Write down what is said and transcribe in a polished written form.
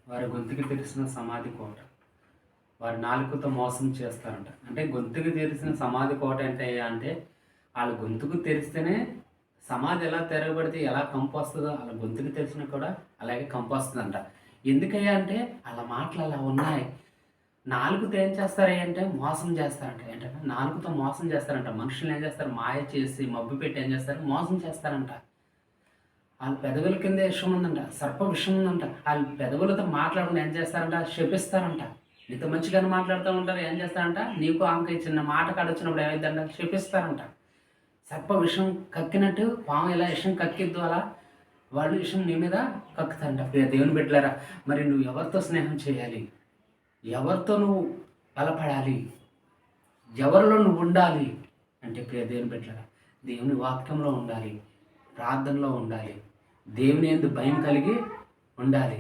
వారి గొంతుకి తెరిసిన సమాధి కోట. వారి నాలుకతో మోసం చేస్తారంట. అంటే గొంతుకు తెరిసిన సమాధి కోట అంటే వాళ్ళ గొంతుకు తెరిస్తేనే సమాధి ఎలా తెరవబడితే ఎలా కంపు వస్తుందో వాళ్ళ గొంతుకు తెరిచినా కూడా అలాగే కంపు వస్తుందంట. ఎందుకయ్యా అంటే వాళ్ళ మాటలు అలా ఉన్నాయి. నాలుగుతో ఏం చేస్తారయ్యా అంటే మోసం చేస్తారంట. ఏంటంటే నాలుగుతో మోసం చేస్తారంట. మనుషులు ఏం చేస్తారు? మాయ చేసి మబ్బు పెట్టి ఏం చేస్తారు? మోసం చేస్తారంట. వాళ్ళ పెదవుల కింద విషం ఉందంట, సర్ప విషం ఉందంట. వాళ్ళ పెదవులతో మాట్లాడకుండా ఏం చేస్తారంట? శపిస్తారంట. నీతో మంచిగానే మాట్లాడుతూ ఉంటారు, ఏం చేస్తారంట? నీకు ఆమెకి చిన్న మాట కాడొచ్చినప్పుడు ఏమైందంట? శపిస్తారంట. సర్ప విషం కక్కినట్టు పాము ఎలా విషం కక్కిద్దు అలా వాళ్ళు విషం నీ మీద కక్కుతారంట. దేవుని బిడ్డలారా, మరి నువ్వు ఎవరితో స్నేహం చేయాలి? ఎవరితో నువ్వు బలపడాలి? ఎవరిలో నువ్వు ఉండాలి అంటే దేవుని బిడ్డలారా, దేవుని వాక్యంలో ఉండాలి, ప్రార్థనలో ఉండాలి, దేవుని యందు భయం కలిగి ఉండాలి.